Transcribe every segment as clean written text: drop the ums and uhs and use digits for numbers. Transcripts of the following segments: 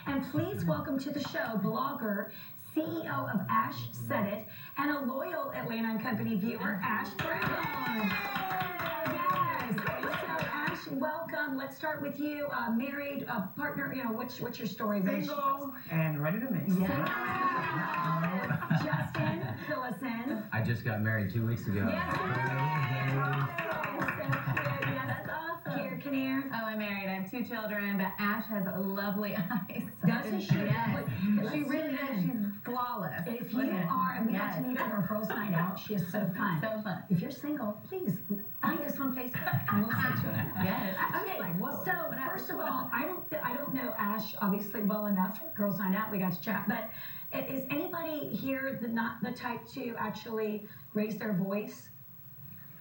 And please welcome to the show blogger, CEO of Ash Said It, and a loyal Atlanta and Company viewer, Ash Brown. Yes. So Ash, welcome. Let's start with you. Married, partner. You know, what's your story? Single and ready to mix. Yeah. Justin, fill us in. I just got married 2 weeks ago. Yes. Oh, I'm married. I have 2 children, but Ash has lovely eyes. Doesn't she? Yes. She really does. She's flawless. If you are, and we got to meet her at our girls' night out, she is so fun. So fun. If you're single, please find us on Facebook and we'll send you it. Yes. Okay. Like, whoa. So first of all, I don't know Ash obviously well enough. Girls' night out, we got to chat, but is anybody here not the type to actually raise their voice?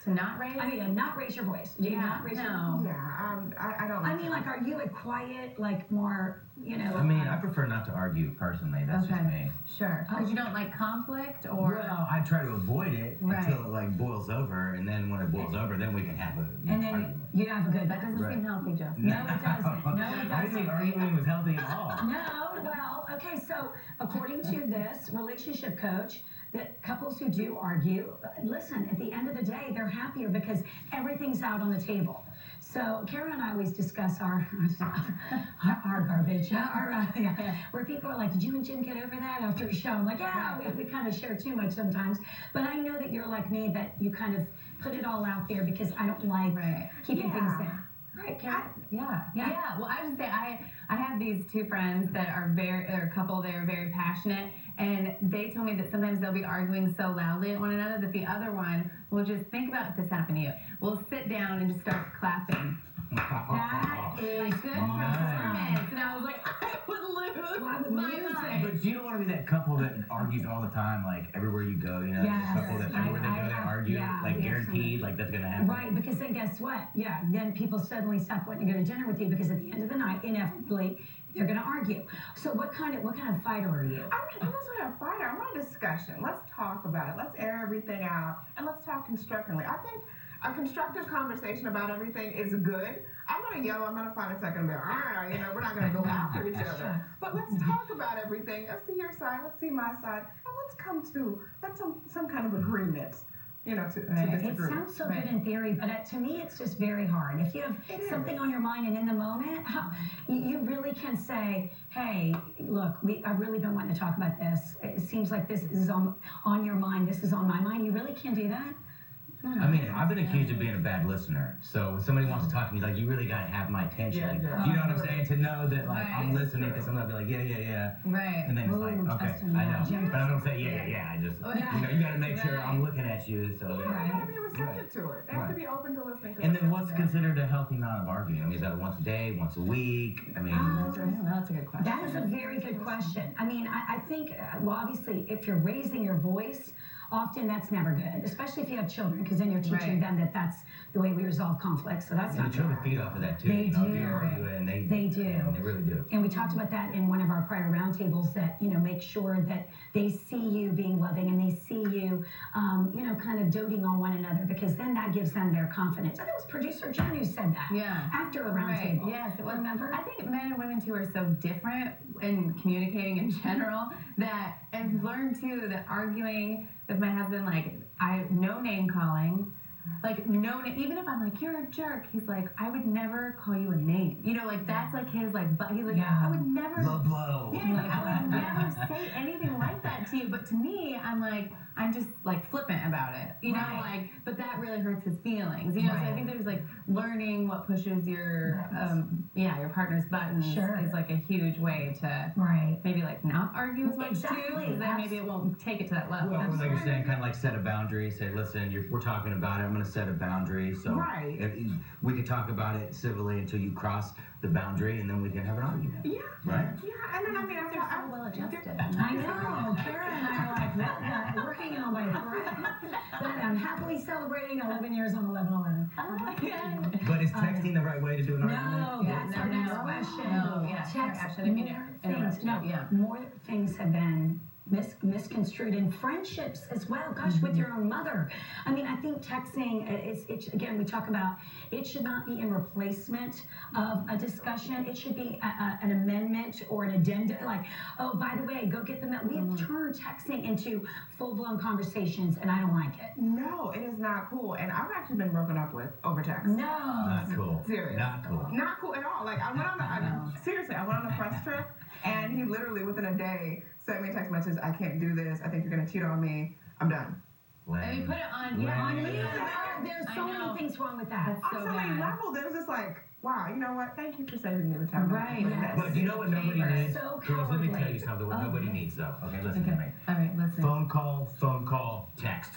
To not raise? I mean, not raise your voice. Do you not raise your voice? Yeah, I don't. I mean, like, are you a quiet, like, more, you know? I mean, I prefer not to argue personally. That's just me. Sure. Because you don't like conflict, or? Well, I try to avoid it Right. until it like boils over, and then when it boils over, then we can have a And then argument. you have a good. That doesn't seem healthy, Justin. No, it doesn't. No, it doesn't. I didn't think arguing was healthy at all. No, well, okay, so according to this relationship coach, that couples who do argue, listen, at the end of the day, they're happier because everything's out on the table. So Kara and I always discuss our garbage, where people are like, did you and Jim get over that after a show? I'm like, yeah, we kind of share too much sometimes. But I know that you're like me, that you kind of put it all out there because I don't like keeping things in. Right, Kara? Yeah. Well, I would say I have these 2 friends that are they're a couple, they're very passionate, and they told me that sometimes they'll be arguing so loudly at one another that the other one will just, think about if this happened to you, will sit down and just start clapping. That is Good nice. performance. And I was like, I would lose my mind. But you don't want to be that couple that argues all the time, like everywhere you go, you know, Yes. the couple that everywhere they go they argue, like guaranteed, like that's gonna happen. Right, because then guess what? Yeah, then people suddenly stop wanting to go to dinner with you because at the end of the night, inevitably, they're going to argue. So what kind of fighter are you? I mean, I'm not really a fighter. I'm a discussion. Let's talk about it. Let's air everything out, and let's talk constructively. I think a constructive conversation about everything is good. I'm going to yell. I'm going to find a second and be like, you know, we're not going to go after each other. But let's talk about everything. Let's see your side. Let's see my side. And let's come to some kind of agreement. You know, to disagree. It sounds so good in theory, but to me, it's just very hard. If you have something on your mind and in the moment, you really can say, hey, look, I've really been wanting to talk about this. It seems like this is on your mind. This is on my mind. You really can do that? I mean, I've been accused of being a bad listener. So when somebody wants to talk to me, like, you really got to have my attention. Yeah. You know what I'm saying? To know that, like, I'm listening to someone, I'll be like, yeah. Right. And then it's like, okay, Justin, I know. yeah. But I don't say, yeah. I just, you know, you got to make sure I'm looking at you. So You got to be receptive to it. They have to be open to listening to it. And then what's considered a healthy amount of arguing? I mean, is that once a day, once a week? I mean, That's a good question. That is a very good question. I mean, I think, well, obviously, if you're raising your voice, often that's never good, especially if you have children, because then you're teaching them that that's the way we resolve conflicts. So that's not the children feed off of that too. They you know, do. If you argue it, and they do. And they really do. And we talked about that in one of our prior roundtables, that, you know, make sure that they see you being loving and they see you, you know, kind of doting on one another, because then that gives them their confidence. I think it was producer Jen who said that after a roundtable. Yes, it was. Remember? I think men and women too are so different in communicating in general that I've learned too that arguing with my husband, like, no name calling. Like, no, even if I'm like, you're a jerk, he's like, I would never call you a name. You know, like, that's like his, like, but he's like, I would never. Low blow. Yeah, like, I would never say anything like that to you. But to me, I'm like, I'm just, like, flippant about it. You know, like, but that really hurts his feelings. You know, so I think there's, like, learning what pushes your, your partner's buttons is, like, a huge way to maybe, like, not argue as much, too. Because then maybe it won't take it to that level. Well, like you're saying, kind of like set a boundary. Say, listen, we're talking about it. I'm going to set a boundary. So we can talk about it civilly until you cross the boundary, and then we can have an argument. Yeah. Right? Yeah, and then, I mean, They're so well adjusted. I know. Kara and I are like, well, we're hanging on by a thread. But I'm happily celebrating 11 years on 11/11. But is texting the right way to do an argument? No, that's our next question. Text, more things have been misconstrued in friendships as well. Gosh, with your own mother. I mean, I think texting, it's again, we talk about, it should not be in replacement of a discussion. It should be an amendment comment or an addendum, like, oh, by the way, go get the mail. We have turned texting into full-blown conversations, and I don't like it. No, it is not cool. And I've actually been broken up with over text. No. Not cool. Serious. Not cool. Not cool at all. Like, I went on a press trip, and he literally, within a day, sent me a text message, I can't do this. I think you're going to cheat on me. I'm done. And you put it on, On me. There's so many things wrong with that. On so many levels, it was just like, wow, you know what? Thank you for saving me the time. Right. Yes. But you know what nobody needs? So Girls, let me cowardly. tell you something. What nobody needs, though. Okay, listen to me. All right, listen. Phone call, text.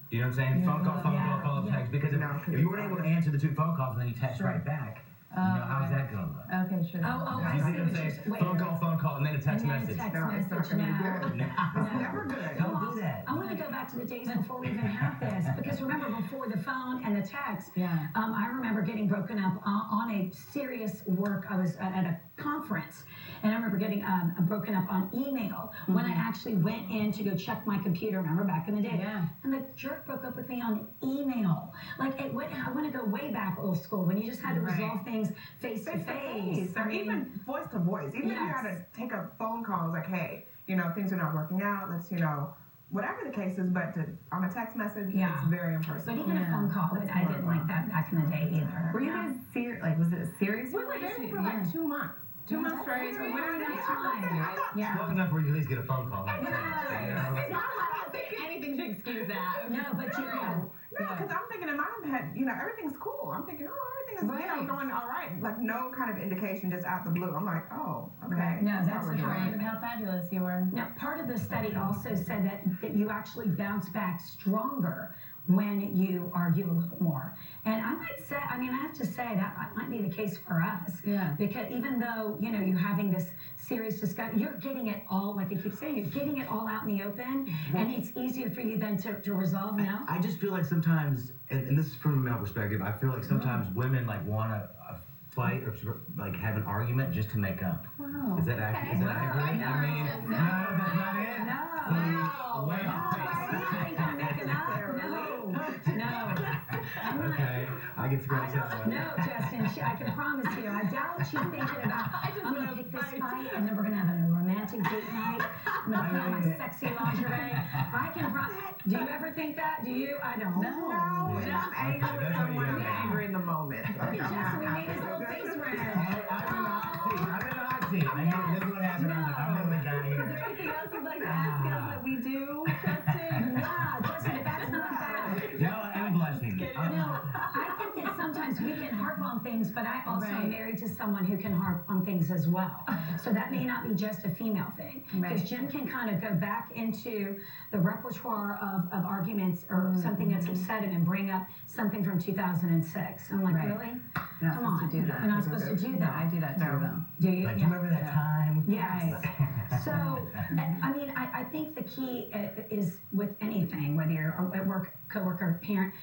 You know what I'm saying? Phone call, follow up, text. Because if you weren't able to answer the 2 phone calls and then you text right back, you know, how's that going to look? Okay, sure. I You see see what I'm saying? Phone call, and then a text message. No, it's not going to be good. It's never good. Don't do that. I want to go back to the days before we even had this, because remember, before the phone and the text, I remember getting broken up on a serious work. I was at a conference, and I remember getting broken up on email when I actually went in to go check my computer. Remember back in the day? Yeah. And the jerk broke up with me on email. Like, I want to go way back old school when you just had to resolve things face to face. Or even voice to voice. Even if you had to take a phone call, like, hey, you know, things are not working out. Let's, you know, whatever the case is, but on a text message, it's very impersonal. But even a phone call, I didn't like that back in the day either. Were you guys serious? Like, was it a serious We were dating for like 2 months. 2 months straight. That's a long time. Long enough where you at least get a phone call. It's not like I don't think anything to excuse that. No, but you know. No, because I'm thinking in my head, you know, everything's cool. I'm thinking, oh, everything is going all right. Like, no kind of indication just out the blue. I'm like, oh, okay. No, that's what we're right. doing. How fabulous you were. Now, part of the study also said that you actually bounce back stronger when you argue a little more. And I might say, I have to say that might be the case for us. Yeah. Because even though, you know, you're having this serious discussion, you're getting it all, like I keep saying, you're getting it all out in the open, and it's easier for you then to resolve now. I just feel like sometimes, and this is from a male perspective, I feel like sometimes women like want to fight or like have an argument just to make up. Wow. Is that accurate? Is that accurate? No. I mean, no, that's not it. No. Way off Okay, I get scratched out. No, Justin, I can promise you, I doubt she's thinking about, I'm going to pick this fight, and then we're going to have a romantic date night. I'm going to put on my sexy lingerie. I can promise. Do you ever think that? Do you? I don't. No, when I'm angry with someone, I'm angry in the moment. Look at Justin, we made his little face red. I'm in the hot seat. I know this is what happened. I'm the guy here. Is there anything else you'd like to ask us that we do, Justin? Yeah, Justin, if that's not bad. No, I'm blushing. No, I think that sometimes we can harp on things, but I also am married to someone who can harp on things as well. So that may not be just a female thing. Because Jim can kind of go back into the repertoire of arguments or something that's upset him and bring up something from 2006. I'm like, really? Come on. You're not supposed to do that. I do that too, though. Do you? Like, do you remember that time? Yes. So, I think the key is with anything, whether you're at work, coworker, parent,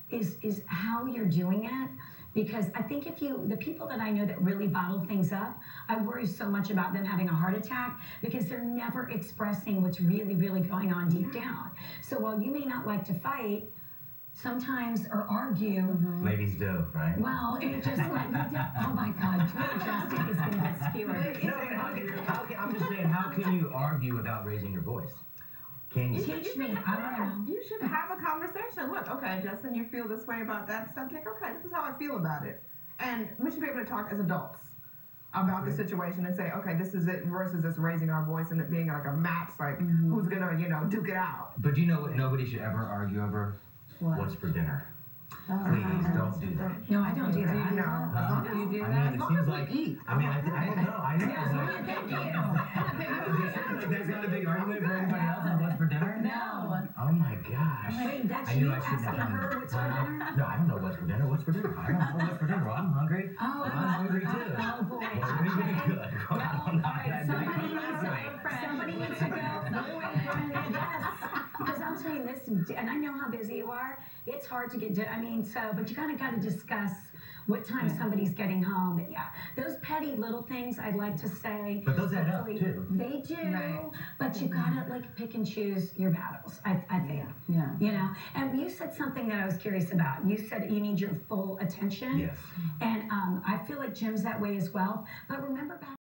is how you're doing it. Because I think the people that I know that really bottle things up, I worry so much about them having a heart attack because they're never expressing what's really, really going on deep down. So while you may not like to fight, sometimes, or argue. Ladies do, right? Well, it just like, oh my God, poor Justin is going to get skewered. No, I'm just saying, how can you argue without raising your voice? Can you? Teach me. I don't know. You should have a conversation. Look, okay, Justin, you feel this way about that subject. Okay, this is how I feel about it. And we should be able to talk as adults about the situation and say, okay, this is it, versus us raising our voice and it being like a match, like who's gonna, you know, duke it out. But you know what nobody should ever argue over? What's for dinner? Please don't do that. No, I don't do that. No. As long as you do that. It seems like I don't know. I know. That's not a big argument for anybody else on what's for dinner? No. Oh my gosh. Wait, that's I knew you I shouldn't asking have her done what's for dinner? No, I don't know what's for dinner. What's for dinner? I don't know what's for dinner. Well, I'm hungry. Oh, I'm hungry too. Oh, boy. Well, we did good. All right, somebody needs to go. Yes. Because I'm saying this, and I know how busy you are. It's hard to get, but you kind of got to discuss what time somebody's getting home. But yeah, those petty little things I'd like to say. But those add up too. They do, but you gotta like pick and choose your battles. I think. Yeah. You know, and you said something that I was curious about. You said you need your full attention. Yes. And I feel like Jim's that way as well. But remember back